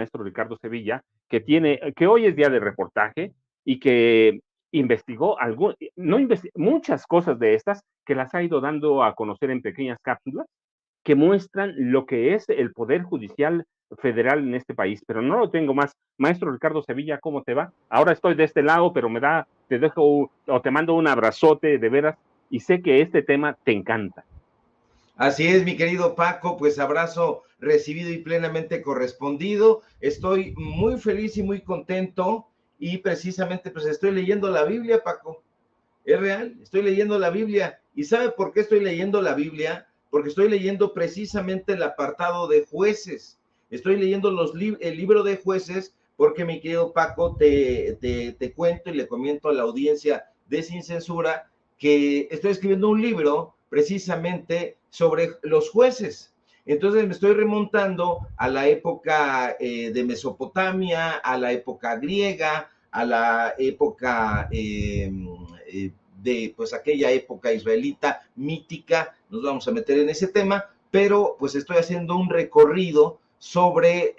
maestro Ricardo Sevilla, que hoy es día de reportaje y que investigó muchas cosas de estas, que las ha ido dando a conocer en pequeñas cápsulas que muestran lo que es el Poder Judicial Federal en este país, pero no lo tengo más. Maestro Ricardo Sevilla, ¿cómo te va? Ahora estoy de este lado, pero te dejo o te mando un abrazote de veras y sé que este tema te encanta. Así es, mi querido Paco, pues abrazo recibido y plenamente correspondido. Estoy muy feliz y muy contento y precisamente pues estoy leyendo la Biblia, Paco. Es real, estoy leyendo la Biblia. ¿Y sabe por qué estoy leyendo la Biblia? Porque estoy leyendo precisamente el apartado de jueces. Estoy leyendo el libro de jueces porque, mi querido Paco, te cuento y le comento a la audiencia de Sin Censura que estoy escribiendo un libro precisamente sobre los jueces. Entonces me estoy remontando a la época de Mesopotamia, a la época griega, a la época de pues aquella época israelita mítica, nos vamos a meter en ese tema, pero pues estoy haciendo un recorrido sobre,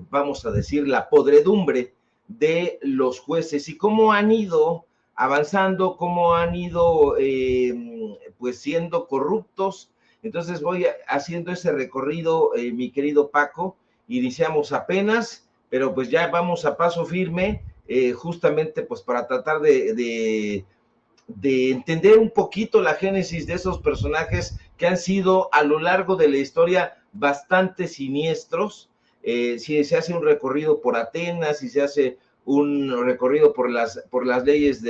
vamos a decir, la podredumbre de los jueces y cómo han ido avanzando, cómo han ido pues siendo corruptos. Entonces voy haciendo ese recorrido, mi querido Paco, iniciamos apenas, pero pues ya vamos a paso firme, justamente pues para tratar de entender un poquito la génesis de esos personajes que han sido a lo largo de la historia bastante siniestros. Si se hace un recorrido por Atenas, si se hace un recorrido por las leyes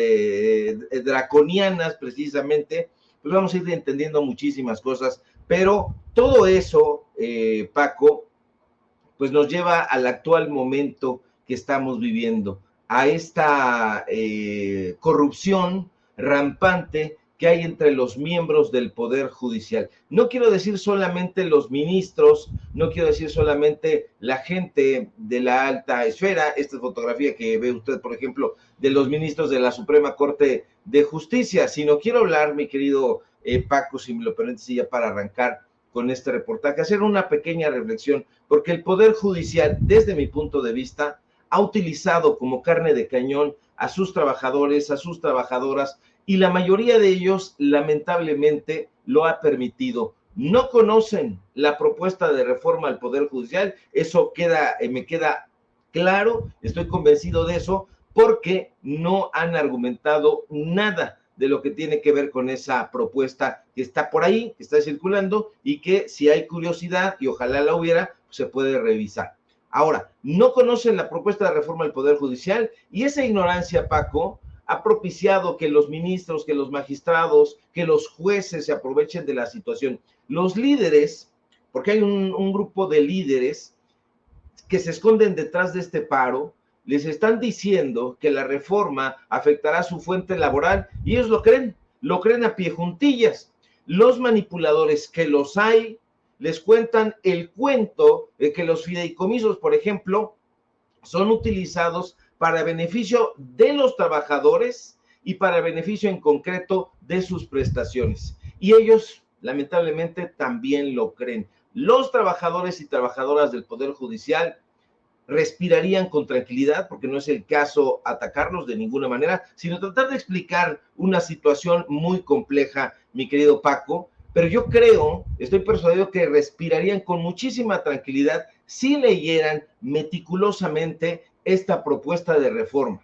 draconianas precisamente, pues vamos a ir entendiendo muchísimas cosas, pero todo eso, Paco, pues nos lleva al actual momento que estamos viviendo, a esta corrupción rampante que hay entre los miembros del Poder Judicial. No quiero decir solamente los ministros, no quiero decir solamente la gente de la alta esfera, esta fotografía que ve usted, por ejemplo, de los ministros de la Suprema Corte de Justicia, sino quiero hablar, mi querido Paco, si me lo permite, ya para arrancar con este reportaje, hacer una pequeña reflexión, porque el Poder Judicial, desde mi punto de vista, ha utilizado como carne de cañón a sus trabajadores, a sus trabajadoras, y la mayoría de ellos, lamentablemente, lo ha permitido. No conocen la propuesta de reforma al Poder Judicial, eso me queda claro, estoy convencido de eso, porque no han argumentado nada de lo que tiene que ver con esa propuesta que está por ahí, que está circulando y que si hay curiosidad, y ojalá la hubiera, pues se puede revisar. Ahora, no conocen la propuesta de reforma del Poder Judicial y esa ignorancia, Paco, ha propiciado que los ministros, que los magistrados, que los jueces se aprovechen de la situación. Los líderes, porque hay un grupo de líderes que se esconden detrás de este paro, les están diciendo que la reforma afectará su fuente laboral y ellos lo creen a pie juntillas. Los manipuladores, que los hay, les cuentan el cuento de que los fideicomisos, por ejemplo, son utilizados para beneficio de los trabajadores y para beneficio en concreto de sus prestaciones. Y ellos, lamentablemente, también lo creen. Los trabajadores y trabajadoras del Poder Judicial respirarían con tranquilidad, porque no es el caso atacarlos de ninguna manera, sino tratar de explicar una situación muy compleja, mi querido Paco, pero yo creo, estoy persuadido que respirarían con muchísima tranquilidad si leyeran meticulosamente esta propuesta de reforma.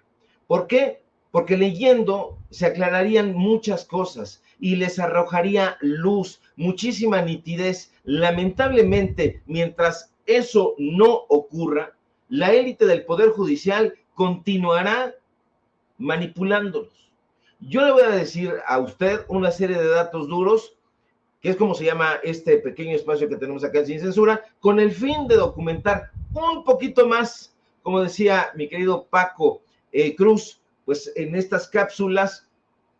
¿Por qué? Porque leyendo se aclararían muchas cosas y les arrojaría luz, muchísima nitidez. Lamentablemente, mientras eso no ocurra, la élite del Poder Judicial continuará manipulándolos. Yo le voy a decir a usted una serie de datos duros, que es como se llama este pequeño espacio que tenemos acá en Sin Censura, con el fin de documentar un poquito más, como decía mi querido Paco Cruz, pues en estas cápsulas,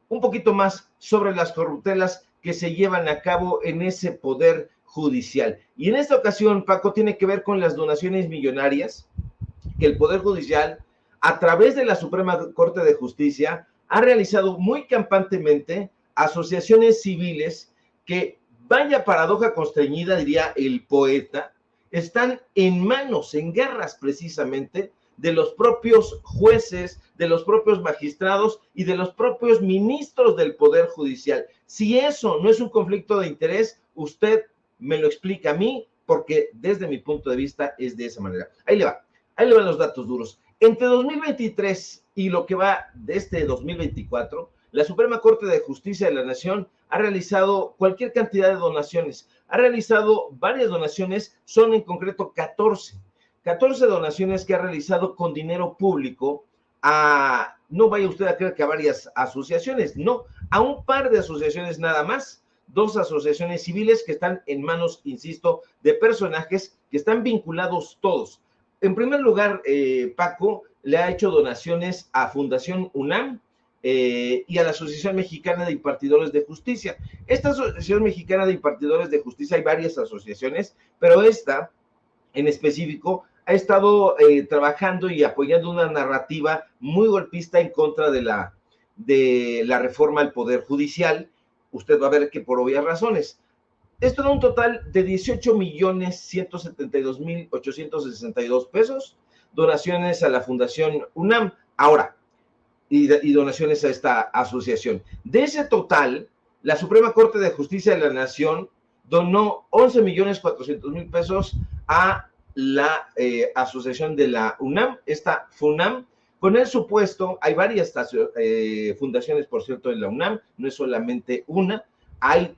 un poquito más sobre las corruptelas que se llevan a cabo en ese Poder Judicial. Y en esta ocasión, Paco, tiene que ver con las donaciones millonarias que el Poder Judicial, a través de la Suprema Corte de Justicia, ha realizado muy campantemente asociaciones civiles que, vaya paradoja constreñida, diría el poeta, están en manos, en guerras precisamente, de los propios jueces, de los propios magistrados y de los propios ministros del Poder Judicial. Si eso no es un conflicto de interés, usted me lo explica a mí, porque desde mi punto de vista es de esa manera. Ahí le van los datos duros. Entre 2023 y lo que va de este 2024, la Suprema Corte de Justicia de la Nación ha realizado cualquier cantidad de donaciones. Ha realizado varias donaciones, son en concreto 14 donaciones que ha realizado con dinero público a, no vaya usted a creer que a varias asociaciones, no, a un par de asociaciones nada más, 2 asociaciones civiles que están en manos, insisto, de personajes que están vinculados todos. En primer lugar, Paco le ha hecho donaciones a Fundación UNAM, y a la Asociación Mexicana de Impartidores de Justicia. Esta Asociación Mexicana de Impartidores de Justicia, hay varias asociaciones, pero esta en específico ha estado trabajando y apoyando una narrativa muy golpista en contra de la reforma al Poder Judicial. Usted va a ver que por obvias razones. Esto da un total de 18,172,862 pesos, donaciones a la Fundación UNAM. Ahora, y donaciones a esta asociación. De ese total, la Suprema Corte de Justicia de la Nación donó 11,400,000 pesos a la asociación de la UNAM, esta FUNAM, con el supuesto, hay varias fundaciones, por cierto, en la UNAM, no es solamente una, hay,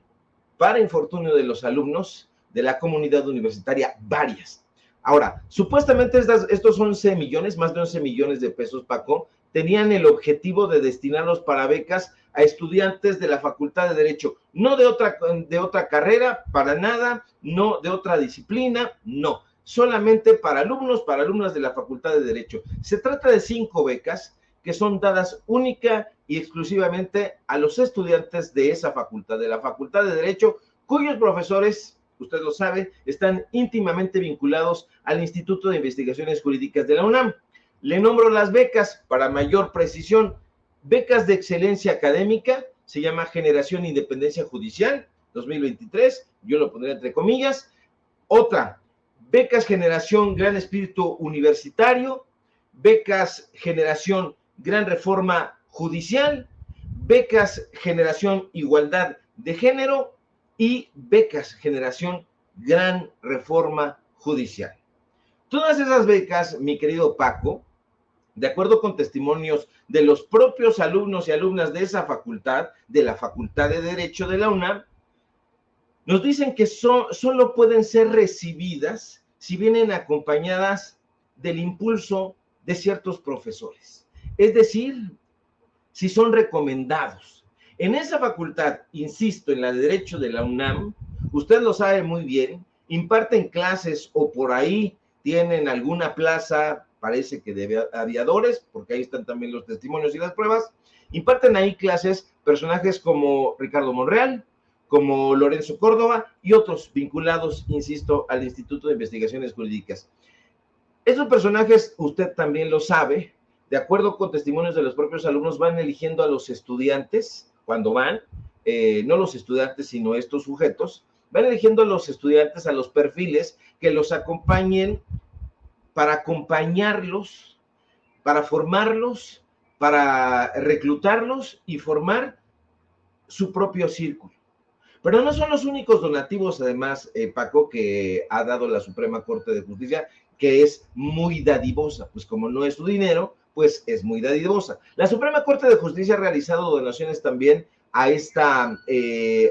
para infortunio de los alumnos de la comunidad universitaria, varias. Ahora, supuestamente estos 11 millones, más de 11 millones de pesos, Paco, tenían el objetivo de destinarlos para becas a estudiantes de la Facultad de Derecho, no de otra carrera, para nada, no de otra disciplina, no, solamente para alumnos, para alumnas de la Facultad de Derecho. Se trata de 5 becas que son dadas única y exclusivamente a los estudiantes de esa facultad, de la Facultad de Derecho, cuyos profesores, usted lo sabe, están íntimamente vinculados al Instituto de Investigaciones Jurídicas de la UNAM. Le nombro las becas para mayor precisión. Becas de excelencia académica, se llama Generación Independencia Judicial 2023, yo lo pondré entre comillas. Otra, becas Generación Gran Espíritu Universitario, becas Generación Gran Reforma Judicial, becas Generación Igualdad de Género y becas Generación Gran Reforma Judicial. Todas esas becas, mi querido Paco, de acuerdo con testimonios de los propios alumnos y alumnas de esa facultad, de la Facultad de Derecho de la UNAM, nos dicen que solo pueden ser recibidas si vienen acompañadas del impulso de ciertos profesores. Es decir, si son recomendados. En esa facultad, insisto, en la de Derecho de la UNAM, usted lo sabe muy bien, imparten clases o por ahí tienen alguna plaza, parece que de aviadores, porque ahí están también los testimonios y las pruebas, imparten ahí clases personajes como Ricardo Monreal, como Lorenzo Córdoba y otros vinculados, insisto, al Instituto de Investigaciones Jurídicas. Esos personajes, usted también lo sabe, de acuerdo con testimonios de los propios alumnos, van eligiendo a los estudiantes, cuando van, no los estudiantes, sino estos sujetos, van eligiendo a los estudiantes, a los perfiles que los acompañen para acompañarlos, para formarlos, para reclutarlos y formar su propio círculo. Pero no son los únicos donativos, además, Paco, que ha dado la Suprema Corte de Justicia, que es muy dadivosa, pues como no es su dinero, pues es muy dadivosa. La Suprema Corte de Justicia ha realizado donaciones también a esta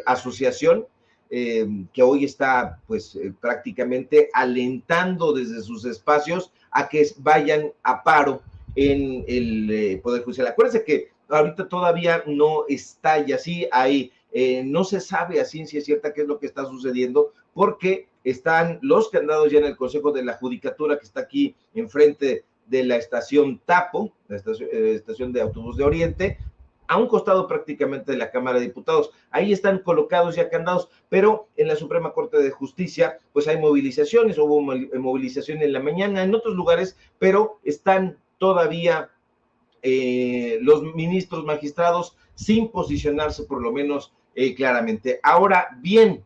asociación, que hoy está pues prácticamente alentando desde sus espacios a que vayan a paro en el Poder Judicial. Acuérdense que ahorita todavía no está y así hay, no se sabe a ciencia cierta qué es lo que está sucediendo, porque están los candados ya en el Consejo de la Judicatura, que está aquí enfrente de la estación Tapo, la estación de autobús de Oriente, a un costado prácticamente de la Cámara de Diputados. Ahí están colocados ya candados, pero en la Suprema Corte de Justicia, pues hay movilizaciones, hubo movilización en la mañana, en otros lugares, pero están todavía los ministros magistrados sin posicionarse por lo menos claramente. Ahora bien,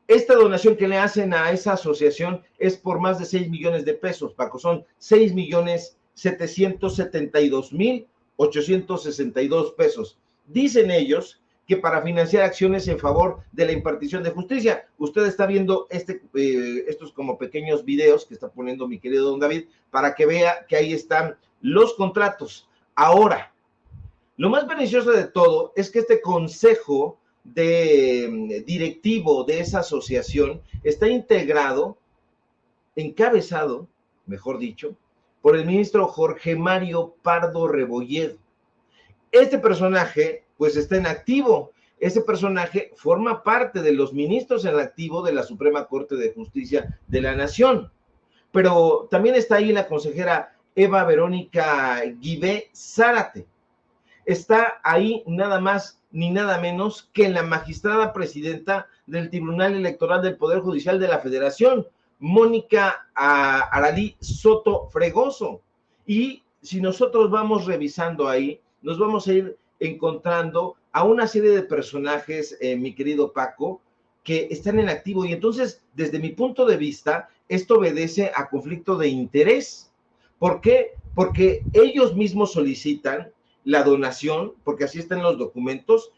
Esta donación que le hacen a esa asociación es por más de 6 millones de pesos, Paco, son 6,772,862 pesos. Dicen ellos que para financiar acciones en favor de la impartición de justicia. Usted está viendo estos como pequeños videos que está poniendo mi querido don David, para que vea que ahí están los contratos. Ahora, lo más beneficioso de todo es que este consejo directivo de esa asociación está integrado, encabezado, mejor dicho, por el ministro Jorge Mario Pardo Rebolledo. Este personaje, pues, está en activo. Ese personaje forma parte de los ministros en activo de la Suprema Corte de Justicia de la Nación. Pero también está ahí la consejera Eva Verónica Guibé Zárate. Está ahí nada más ni nada menos que la magistrada presidenta del Tribunal Electoral del Poder Judicial de la Federación, Mónica Aralí Soto Fregoso. Y si nosotros vamos revisando ahí, nos vamos a ir encontrando a una serie de personajes, mi querido Paco, que están en activo. Y entonces, desde mi punto de vista, esto obedece a conflicto de interés. ¿Por qué? Porque ellos mismos solicitan la donación, porque así están los documentos,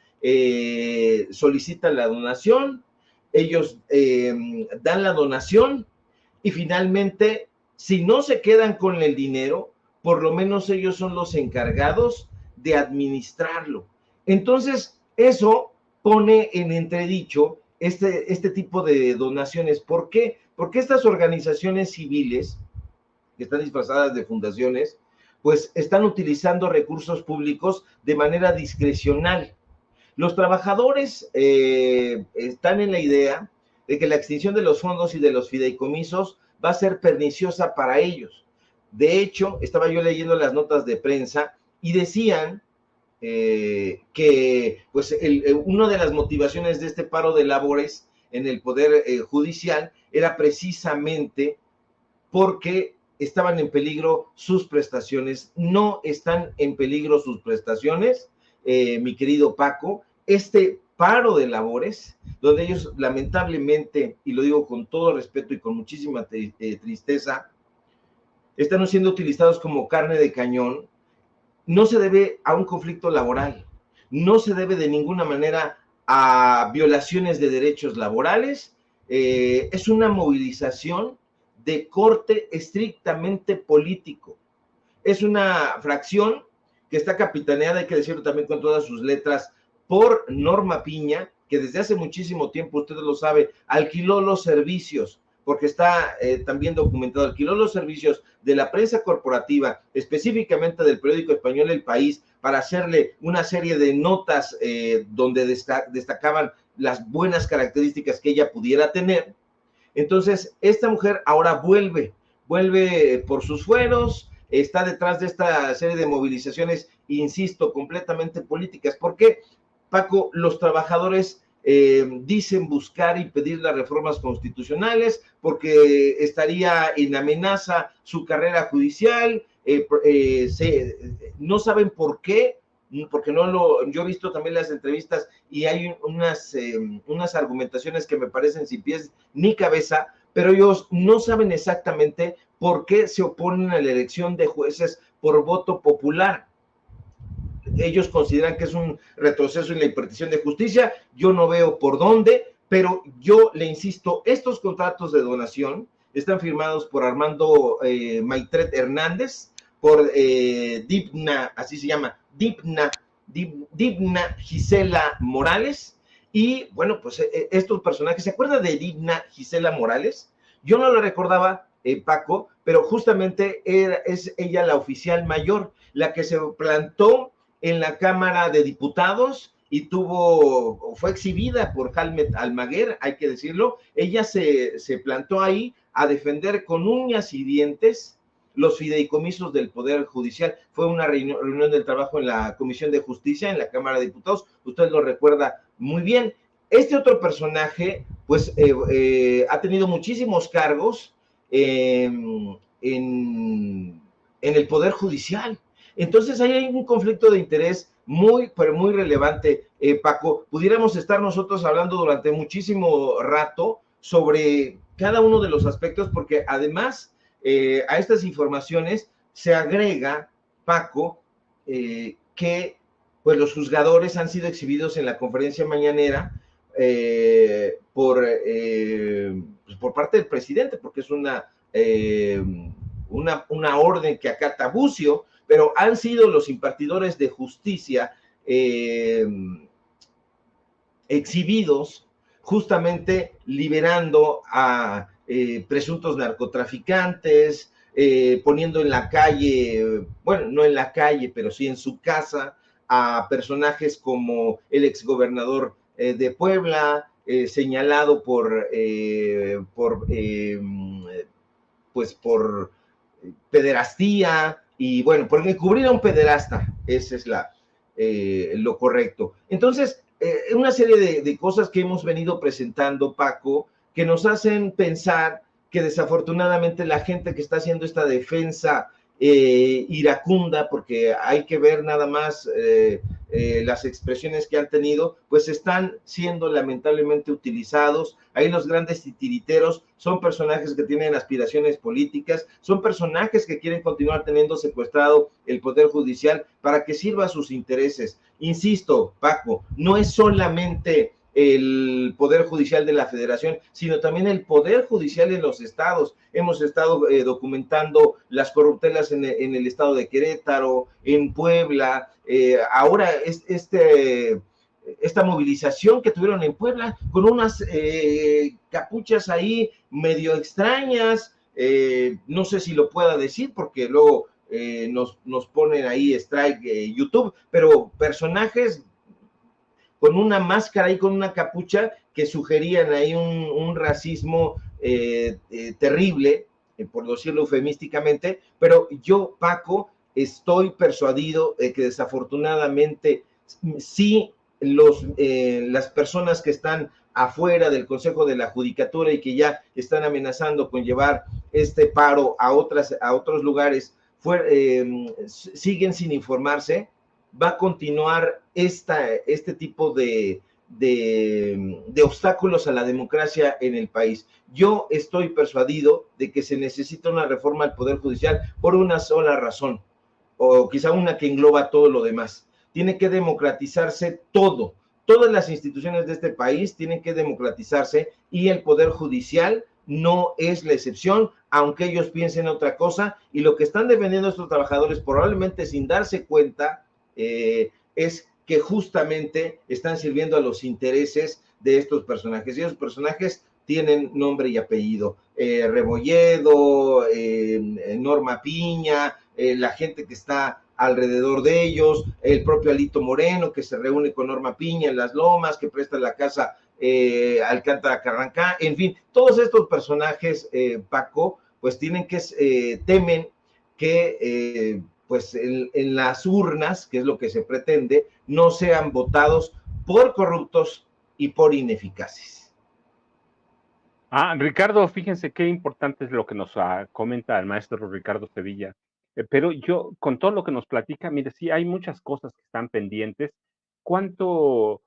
solicitan la donación, ellos dan la donación y finalmente, si no se quedan con el dinero, por lo menos ellos son los encargados de administrarlo. Entonces, eso pone en entredicho este tipo de donaciones. ¿Por qué? Porque estas organizaciones civiles, que están disfrazadas de fundaciones, pues están utilizando recursos públicos de manera discrecional. Los trabajadores están en la idea de que la extinción de los fondos y de los fideicomisos va a ser perniciosa para ellos. De hecho, estaba yo leyendo las notas de prensa y decían que pues una de las motivaciones de este paro de labores en el Poder Judicial era precisamente porque estaban en peligro sus prestaciones. No están en peligro sus prestaciones, mi querido Paco. Este paro de labores, donde ellos lamentablemente, y lo digo con todo respeto y con muchísima tristeza, están siendo utilizados como carne de cañón, no se debe a un conflicto laboral, no se debe de ninguna manera a violaciones de derechos laborales, es una movilización de corte estrictamente político. Es una fracción que está capitaneada, hay que decirlo también con todas sus letras, por Norma Piña, que desde hace muchísimo tiempo, usted lo sabe, alquiló los servicios, porque está también documentado, alquiló los servicios de la prensa corporativa, específicamente del periódico español El País, para hacerle una serie de notas donde destacaban las buenas características que ella pudiera tener. Entonces, esta mujer ahora vuelve por sus fueros, está detrás de esta serie de movilizaciones, insisto, completamente políticas. ¿Por qué, Paco? Los trabajadores dicen buscar y pedir las reformas constitucionales porque estaría en amenaza su carrera judicial, no saben por qué, porque yo he visto también las entrevistas y hay unas argumentaciones que me parecen sin pies ni cabeza, pero ellos no saben exactamente por qué se oponen a la elección de jueces por voto popular. Ellos consideran que es un retroceso en la impartición de justicia, yo no veo por dónde, pero yo le insisto, estos contratos de donación están firmados por Armando Maitret Hernández, por Dipna, así se llama, Dipna Gisela Morales, y bueno, pues estos personajes, ¿se acuerdan de Dipna Gisela Morales? Yo no lo recordaba, Paco, pero justamente es ella la oficial mayor, la que se plantó en la Cámara de Diputados y fue exhibida por Jalmet Almaguer, hay que decirlo. Ella se plantó ahí a defender con uñas y dientes los fideicomisos del Poder Judicial. Fue una reunión del trabajo en la Comisión de Justicia, en la Cámara de Diputados, usted lo recuerda muy bien. Este otro personaje, pues, ha tenido muchísimos cargos en el Poder Judicial. Entonces ahí hay un conflicto de interés muy, pero muy relevante, Paco, pudiéramos estar nosotros hablando durante muchísimo rato sobre cada uno de los aspectos, porque además a estas informaciones se agrega, Paco, que pues los juzgadores han sido exhibidos en la conferencia mañanera por parte del presidente, porque es una orden que acata Bucio, pero han sido los impartidores de justicia exhibidos justamente liberando a presuntos narcotraficantes, poniendo en la calle, bueno, no en la calle, pero sí en su casa, a personajes como el exgobernador de Puebla, señalado pues por pederastía y bueno, por encubrir a un pederasta, ese es lo correcto. Entonces, una serie de cosas que hemos venido presentando, Paco, que nos hacen pensar que desafortunadamente la gente que está haciendo esta defensa iracunda, porque hay que ver nada más las expresiones que han tenido, pues están siendo lamentablemente utilizados. Ahí los grandes titiriteros son personajes que tienen aspiraciones políticas, son personajes que quieren continuar teniendo secuestrado el Poder Judicial para que sirva a sus intereses. Insisto, Paco, no es solamente el Poder Judicial de la Federación, sino también el Poder Judicial en los estados. Hemos estado documentando las corruptelas en el estado de Querétaro, en Puebla, ahora esta movilización que tuvieron en Puebla con unas capuchas ahí medio extrañas, no sé si lo pueda decir porque luego nos ponen ahí strike YouTube, pero personajes con una máscara y con una capucha que sugerían ahí un racismo terrible, por decirlo eufemísticamente, pero yo, Paco, estoy persuadido de que desafortunadamente sí las personas que están afuera del Consejo de la Judicatura y que ya están amenazando con llevar este paro a otros lugares, siguen sin informarse, va a continuar este tipo de obstáculos a la democracia en el país. Yo estoy persuadido de que se necesita una reforma al Poder Judicial por una sola razón, o quizá una que engloba todo lo demás. Tiene que democratizarse todo. Todas las instituciones de este país tienen que democratizarse y el Poder Judicial no es la excepción, aunque ellos piensen otra cosa, y lo que están defendiendo estos trabajadores, probablemente sin darse cuenta, es que justamente están sirviendo a los intereses de estos personajes, y esos personajes tienen nombre y apellido, Rebolledo, Norma Piña, la gente que está alrededor de ellos, el propio Alito Moreno, que se reúne con Norma Piña en Las Lomas, que presta la casa Alcántara Carrancá, en fin, todos estos personajes, Paco, pues temen que pues en las urnas, que es lo que se pretende, no sean votados por corruptos y por ineficaces. Ricardo, fíjense qué importante es lo que nos comenta el maestro Ricardo Sevilla. Pero yo, con todo lo que nos platica, mire, sí, hay muchas cosas que están pendientes. ¿Cuánto,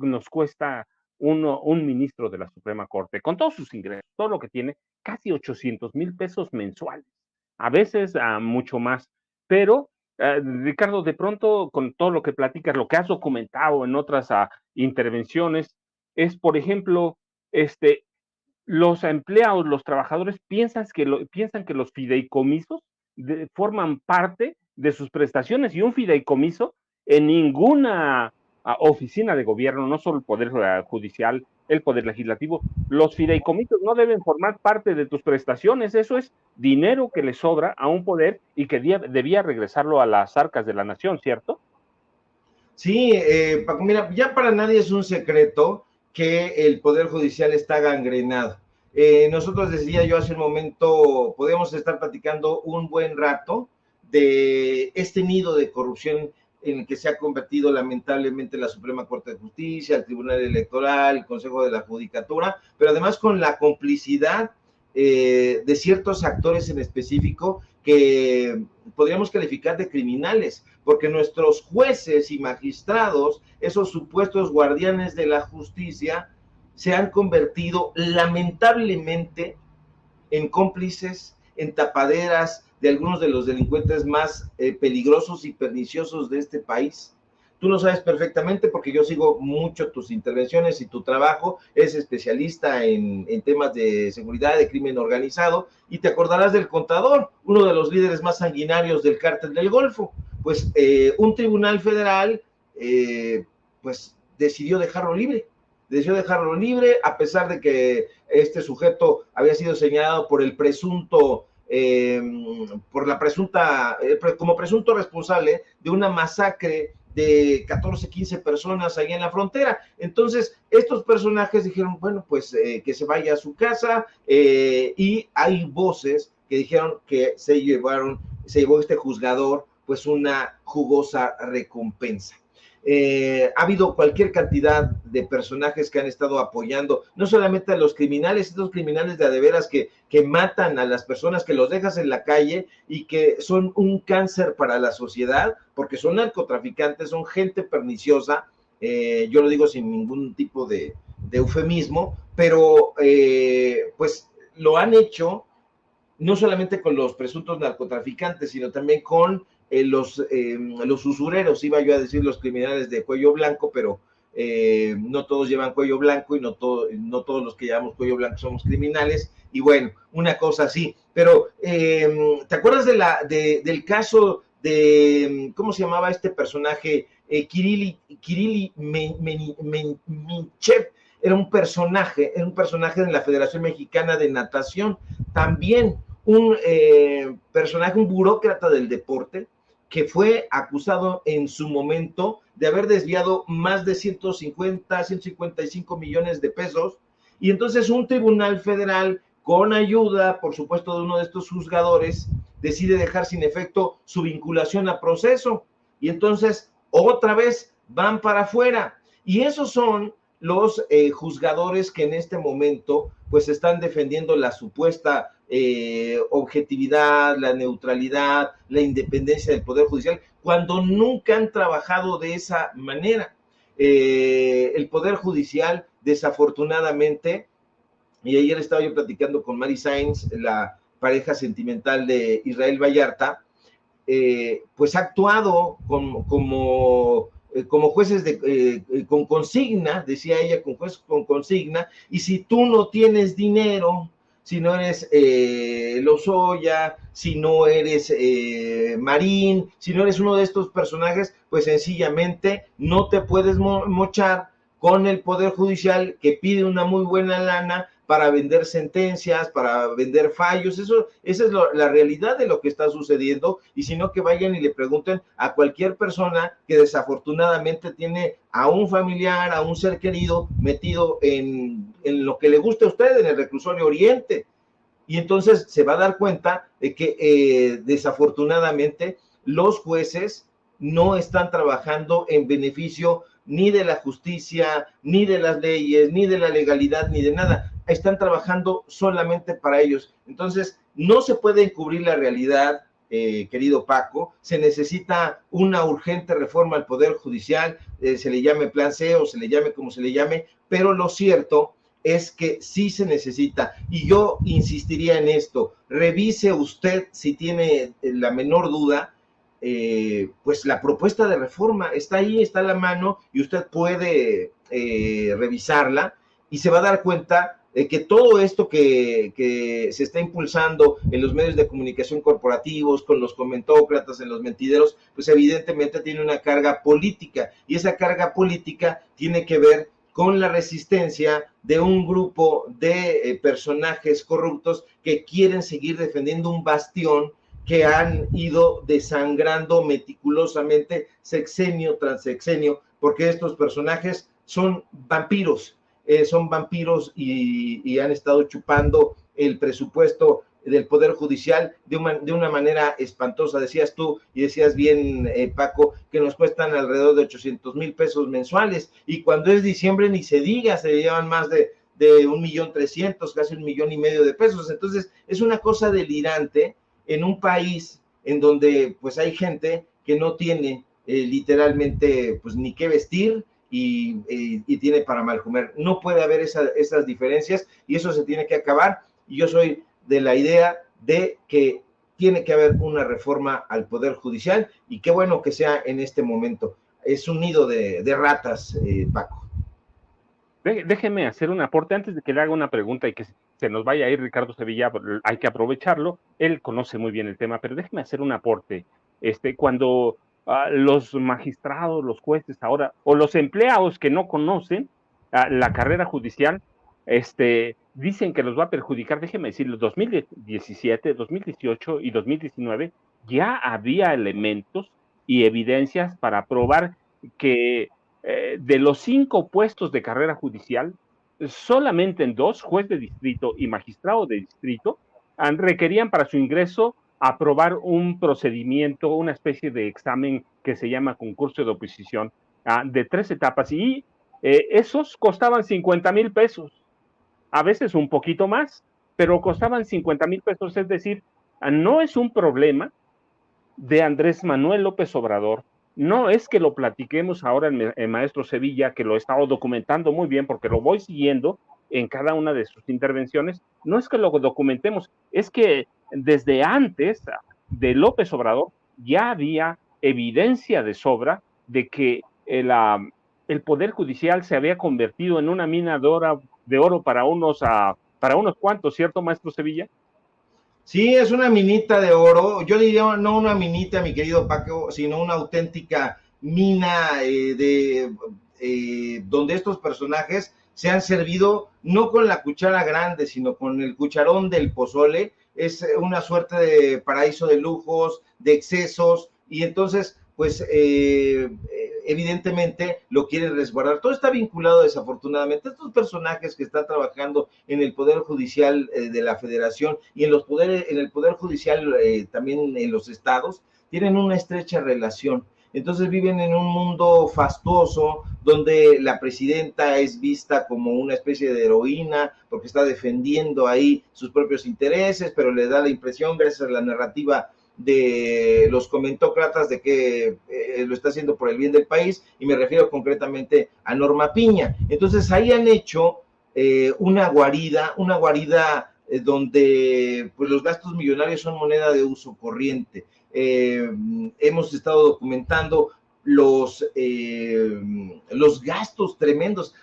nos cuesta un ministro de la Suprema Corte? Con todos sus ingresos, todo lo que tiene, casi 800,000 pesos mensuales. A veces mucho más. Pero, Ricardo, de pronto, con todo lo que platicas, lo que has documentado en otras intervenciones, es, por ejemplo, los empleados, los trabajadores piensan que los fideicomisos forman parte de sus prestaciones, y un fideicomiso en ninguna oficina de gobierno, no solo el Poder Judicial, el Poder Legislativo, los fideicomisos no deben formar parte de tus prestaciones. Eso es dinero que le sobra a un poder y que debía regresarlo a las arcas de la nación, ¿cierto? Sí, Paco, mira, ya para nadie es un secreto que el Poder Judicial está gangrenado. Nosotros, decía yo hace un momento, podemos estar platicando un buen rato de este nido de corrupción en el que se ha convertido lamentablemente la Suprema Corte de Justicia, el Tribunal Electoral, el Consejo de la Judicatura, pero además con la complicidad de ciertos actores en específico que podríamos calificar de criminales, porque nuestros jueces y magistrados, esos supuestos guardianes de la justicia, se han convertido lamentablemente en cómplices, en tapaderas de algunos de los delincuentes más peligrosos y perniciosos de este país. Tú lo sabes perfectamente porque yo sigo mucho tus intervenciones y tu trabajo, eres especialista en temas de seguridad, de crimen organizado, y te acordarás del Contador, uno de los líderes más sanguinarios del Cártel del Golfo. Pues un tribunal federal pues decidió dejarlo libre, a pesar de que este sujeto había sido señalado por el presunto, como presunto responsable de una masacre de 14, 15 personas ahí en la frontera. Entonces, estos personajes dijeron, bueno, pues que se vaya a su casa, y hay voces que dijeron que se llevó este juzgador pues una jugosa recompensa. Ha habido cualquier cantidad de personajes que han estado apoyando, no solamente a los criminales, estos criminales de a de veras que matan a las personas, que los dejas en la calle y que son un cáncer para la sociedad, porque son narcotraficantes, son gente perniciosa, yo lo digo sin ningún tipo de eufemismo, pero pues lo han hecho no solamente con los presuntos narcotraficantes, sino también con los usureros, iba yo a decir los criminales de cuello blanco, pero no todos llevan cuello blanco y no todos los que llevamos cuello blanco somos criminales, y bueno, una cosa así. Pero, ¿te acuerdas del caso de, ¿cómo se llamaba este personaje? Kirili Minchev. Era un personaje de la Federación Mexicana de Natación, también un personaje, un burócrata del deporte, que fue acusado en su momento de haber desviado más de 155 millones de pesos, y entonces un tribunal federal, con ayuda, por supuesto, de uno de estos juzgadores, decide dejar sin efecto su vinculación a proceso, y entonces otra vez van para afuera, y esos son los juzgadores que en este momento pues están defendiendo la supuesta objetividad, la neutralidad, la independencia del Poder Judicial, cuando nunca han trabajado de esa manera. El Poder Judicial, desafortunadamente, y ayer estaba yo platicando con Mary Sainz, la pareja sentimental de Israel Vallarta, pues ha actuado como jueces con consigna, decía ella, con jueces con consigna, y si tú no tienes dinero, si no eres Lozoya, si no eres Marín, si no eres uno de estos personajes, pues sencillamente no te puedes mochar con el Poder Judicial, que pide una muy buena lana para vender sentencias, para vender fallos. Esa es la realidad de lo que está sucediendo, y si no, que vayan y le pregunten a cualquier persona que desafortunadamente tiene a un familiar, a un ser querido metido en lo que le guste a usted, en el reclusorio Oriente, y entonces se va a dar cuenta de que desafortunadamente los jueces no están trabajando en beneficio ni de la justicia, ni de las leyes, ni de la legalidad, ni de nada. Están trabajando solamente para ellos. Entonces, no se puede encubrir la realidad, querido Paco. Se necesita una urgente reforma al Poder Judicial, se le llame Plan C o se le llame como se le llame, pero lo cierto es que sí se necesita, y yo insistiría en esto. Revise usted, si tiene la menor duda, pues la propuesta de reforma está ahí, está a la mano, y usted puede revisarla, y se va a dar cuenta de que todo esto que se está impulsando en los medios de comunicación corporativos, con los comentócratas, en los mentideros, pues evidentemente tiene una carga política, y esa carga política tiene que ver con la resistencia de un grupo de personajes corruptos que quieren seguir defendiendo un bastión que han ido desangrando meticulosamente sexenio tras sexenio, porque estos personajes son vampiros y han estado chupando el presupuesto del Poder Judicial de una manera espantosa. Decías tú, y decías bien, Paco, que nos cuestan alrededor de 800,000 pesos mensuales, y cuando es diciembre ni se diga, se llevan más de de 1.300.000, casi 1.5 millones de pesos. Entonces, es una cosa delirante en un país en donde pues hay gente que no tiene literalmente pues ni qué vestir y tiene para mal comer. No puede haber esas diferencias y eso se tiene que acabar. Y yo soy de la idea de que tiene que haber una reforma al Poder Judicial y qué bueno que sea en este momento. Es un nido de ratas, Paco. Déjeme hacer un aporte antes de que le haga una pregunta y que se nos vaya a ir Ricardo Sevilla, hay que aprovecharlo, él conoce muy bien el tema, pero déjeme hacer un aporte. Cuando los magistrados, los jueces ahora, o los empleados que no conocen la carrera judicial, dicen que los va a perjudicar, déjeme decirlo, 2017, 2018 y 2019 ya había elementos y evidencias para probar que de los 5 puestos de carrera judicial, solamente en 2, juez de distrito y magistrado de distrito, requerían para su ingreso aprobar un procedimiento, una especie de examen que se llama concurso de oposición, de 3 etapas, y esos costaban 50,000 pesos, a veces un poquito más, pero costaban 50,000 pesos, es decir, no es un problema de Andrés Manuel López Obrador. No es que lo platiquemos ahora en Maestro Sevilla, que lo he estado documentando muy bien porque lo voy siguiendo en cada una de sus intervenciones. No es que lo documentemos, es que desde antes de López Obrador ya había evidencia de sobra de que el Poder Judicial se había convertido en una mina de oro para unos cuantos, ¿cierto, Maestro Sevilla? Sí, es una minita de oro. Yo diría no una minita, mi querido Paco, sino una auténtica mina donde estos personajes se han servido no con la cuchara grande, sino con el cucharón del pozole. Es una suerte de paraíso de lujos, de excesos, y entonces, pues, evidentemente lo quieren resguardar. Todo está vinculado, desafortunadamente. Estos personajes que están trabajando en el Poder Judicial de la Federación y en el Poder Judicial también en los estados, tienen una estrecha relación. Entonces viven en un mundo fastuoso donde la presidenta es vista como una especie de heroína porque está defendiendo ahí sus propios intereses, pero le da la impresión, gracias a la narrativa de los comentócratas, de que lo está haciendo por el bien del país, y me refiero concretamente a Norma Piña. Entonces ahí han hecho una guarida donde pues los gastos millonarios son moneda de uso corriente. Hemos estado documentando los gastos tremendos.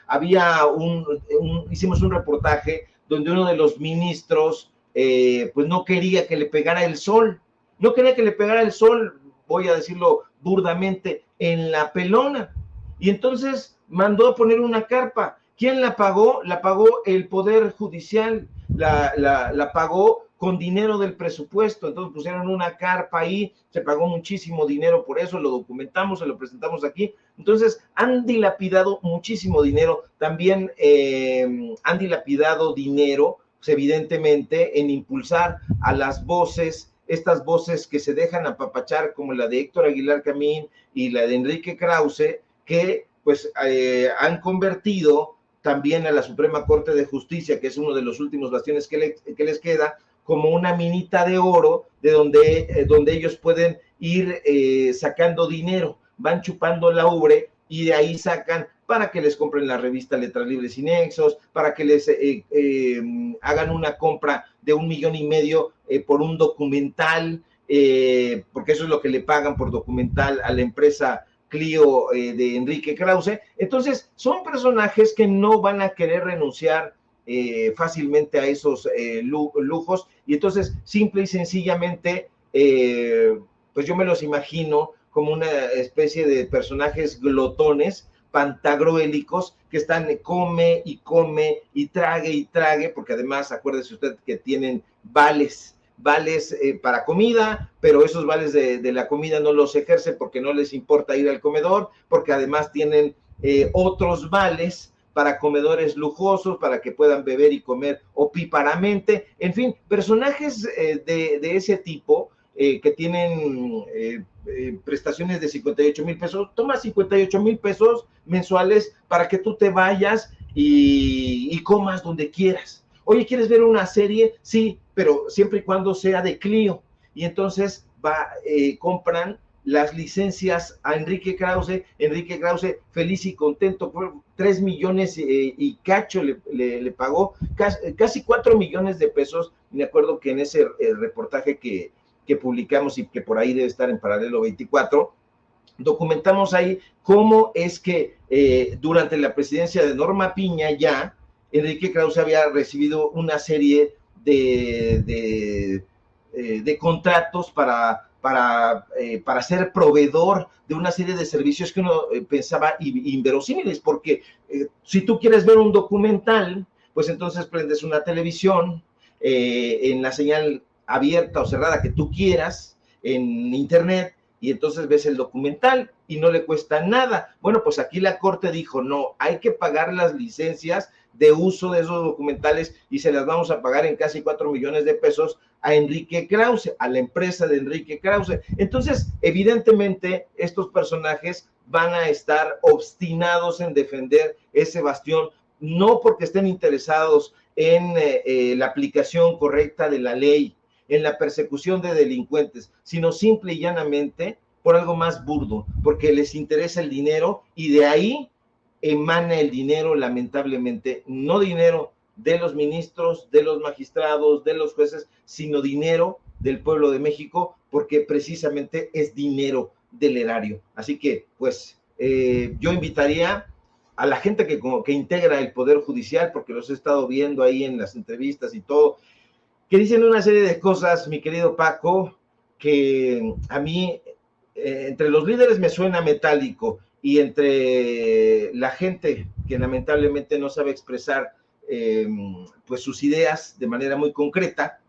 Hicimos un reportaje donde uno de los ministros pues no quería que le pegara el sol. No quería que le pegara el sol, voy a decirlo burdamente, en la pelona. Y entonces mandó a poner una carpa. ¿Quién la pagó? La pagó el Poder Judicial, la pagó con dinero del presupuesto. Entonces pusieron una carpa ahí, se pagó muchísimo dinero por eso, lo documentamos, se lo presentamos aquí. Entonces han dilapidado muchísimo dinero. También han dilapidado dinero, pues, evidentemente, en impulsar a las voces, estas voces que se dejan apapachar, como la de Héctor Aguilar Camín y la de Enrique Krause, que pues han convertido también a la Suprema Corte de Justicia, que es uno de los últimos bastiones que les queda, como una minita de oro de donde ellos pueden ir sacando dinero, van chupando la ubre y de ahí sacan para que les compren la revista Letras Libres y Nexos, para que les hagan una compra de 1,5 millones por un documental, porque eso es lo que le pagan por documental a la empresa Clio de Enrique Krause. Entonces, son personajes que no van a querer renunciar fácilmente a esos lujos, y entonces, simple y sencillamente, pues yo me los imagino como una especie de personajes glotones, pantagruélicos, que están come y trague, porque además acuérdese usted que tienen vales para comida, pero esos vales de la comida no los ejercen porque no les importa ir al comedor, porque además tienen otros vales para comedores lujosos, para que puedan beber y comer opíparamente. En fin, personajes de ese tipo que tienen prestaciones de 58,000 pesos, toma 58,000 pesos mensuales para que tú te vayas y comas donde quieras. Oye, ¿quieres ver una serie? Sí, pero siempre y cuando sea de Clio. Y entonces compran las licencias a Enrique Krause feliz y contento, por 3 millones y cacho le pagó, casi 4 millones de pesos. Me acuerdo que en ese reportaje que publicamos y que por ahí debe estar en Paralelo 24, documentamos ahí cómo es que durante la presidencia de Norma Piña ya, Enrique Krause había recibido una serie de contratos para ser proveedor de una serie de servicios que uno pensaba inverosímiles, porque si tú quieres ver un documental, pues entonces prendes una televisión en la señal abierta o cerrada que tú quieras, en internet, y entonces ves el documental y no le cuesta nada. Bueno, pues aquí la Corte dijo, no, hay que pagar las licencias de uso de esos documentales y se las vamos a pagar en casi 4 millones de pesos a Enrique Krause, a la empresa de Enrique Krause. Entonces, evidentemente, estos personajes van a estar obstinados en defender ese bastión, no porque estén interesados en la aplicación correcta de la ley, en la persecución de delincuentes, sino simple y llanamente por algo más burdo, porque les interesa el dinero y de ahí emana el dinero, lamentablemente, no dinero de los ministros, de los magistrados, de los jueces, sino dinero del pueblo de México, porque precisamente es dinero del erario. Así que, pues, yo invitaría a la gente que integra el Poder Judicial, porque los he estado viendo ahí en las entrevistas y todo, que dicen una serie de cosas, mi querido Paco, que a mí, entre los líderes me suena metálico, y entre la gente que lamentablemente no sabe expresar pues sus ideas de manera muy concreta,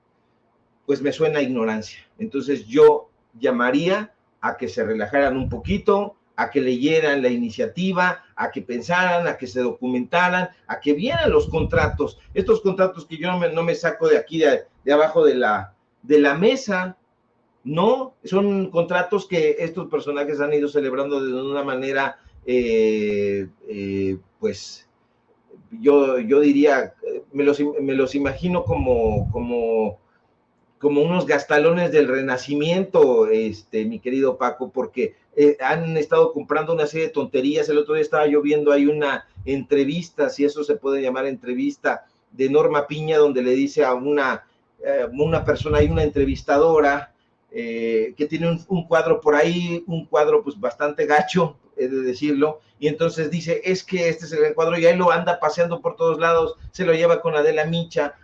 pues me suena ignorancia. Entonces yo llamaría a que se relajaran un poquito, a que leyeran la iniciativa, a que pensaran, a que se documentaran, a que vieran los contratos, estos contratos que yo no me saco de aquí, de abajo de la mesa. No, son contratos que estos personajes han ido celebrando de una manera, pues, yo diría, me los imagino como unos gastalones del Renacimiento, mi querido Paco, porque han estado comprando una serie de tonterías. El otro día estaba yo viendo ahí una entrevista, si eso se puede llamar entrevista, de Norma Piña, donde le dice a una persona, hay una entrevistadora, que tiene un cuadro por ahí, un cuadro pues bastante gacho, he de decirlo, y entonces dice, es que este es el gran cuadro, y ahí lo anda paseando por todos lados, se lo lleva con Adela Micha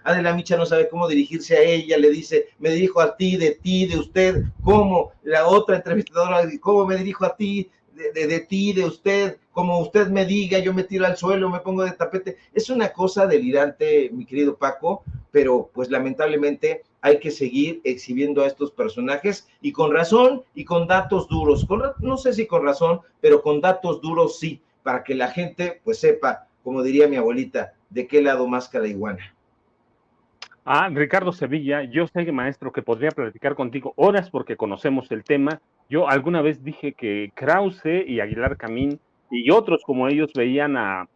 no sabe cómo dirigirse a ella, le dice, me dirijo a ti, de usted, ¿cómo? La otra entrevistadora, ¿cómo me dirijo a ti? De ti, de usted, como usted me diga, yo me tiro al suelo, me pongo de tapete. Es una cosa delirante, mi querido Paco, pero pues lamentablemente hay que seguir exhibiendo a estos personajes, y con razón y con datos duros, no sé si con razón, pero con datos duros sí, para que la gente pues sepa, como diría mi abuelita, de qué lado masca la iguana. Ricardo Sevilla, yo sé, maestro, que podría platicar contigo horas porque conocemos el tema. Yo alguna vez dije que Krause y Aguilar Camín y otros como ellos veían a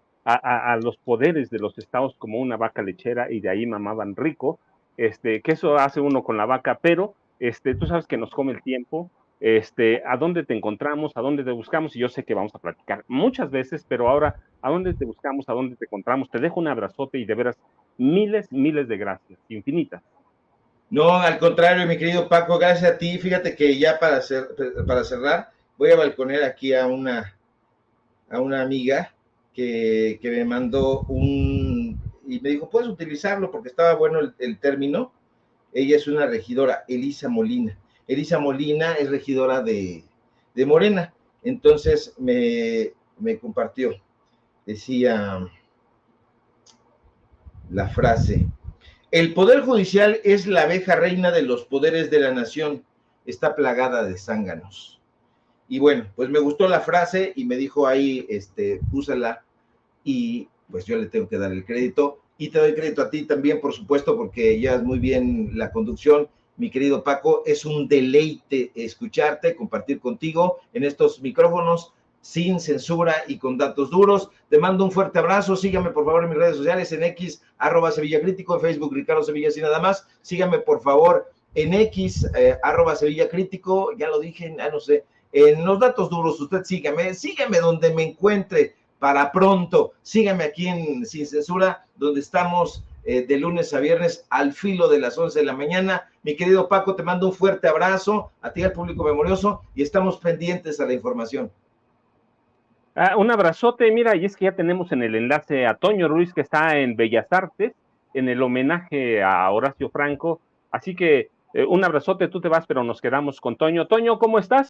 los poderes de los estados como una vaca lechera y de ahí mamaban rico, que eso hace uno con la vaca, pero tú sabes que nos come el tiempo, ¿a dónde te encontramos? ¿A dónde te buscamos? Y yo sé que vamos a platicar muchas veces, pero ahora, ¿a dónde te buscamos? ¿A dónde te encontramos? Te dejo un abrazote y de veras miles de gracias, infinitas. No, al contrario, mi querido Paco, gracias a ti. Fíjate que ya para cerrar, voy a balconear aquí a una amiga que me mandó y me dijo, ¿puedes utilizarlo? Porque estaba bueno el término. Ella es una regidora, Elisa Molina. Elisa Molina es regidora de Morena. Entonces me compartió, decía la frase: el Poder Judicial es la abeja reina de los poderes de la nación, está plagada de zánganos. Y bueno, pues me gustó la frase y me dijo ahí, úsala, y pues yo le tengo que dar el crédito, y te doy crédito a ti también, por supuesto, porque llevas muy bien la conducción, mi querido Paco. Es un deleite escucharte, compartir contigo en estos micrófonos sin censura y con datos duros. Te mando un fuerte abrazo. Síganme por favor en mis redes sociales, en X, @SevillaCrítico, en Facebook, Ricardo Sevilla, y nada más. Síganme por favor en X, @SevillaCrítico, ya lo dije, no sé, en los datos duros. Usted sígame donde me encuentre para pronto. Síganme aquí en Sin Censura, donde estamos de lunes a viernes al filo de las 11 de la mañana. Mi querido Paco, te mando un fuerte abrazo a ti, al público memorioso, y estamos pendientes a la información. Un abrazote, mira, y es que ya tenemos en el enlace a Toño Ruiz, que está en Bellas Artes, en el homenaje a Horacio Franco, así que un abrazote, tú te vas, pero nos quedamos con Toño. Toño, ¿cómo estás?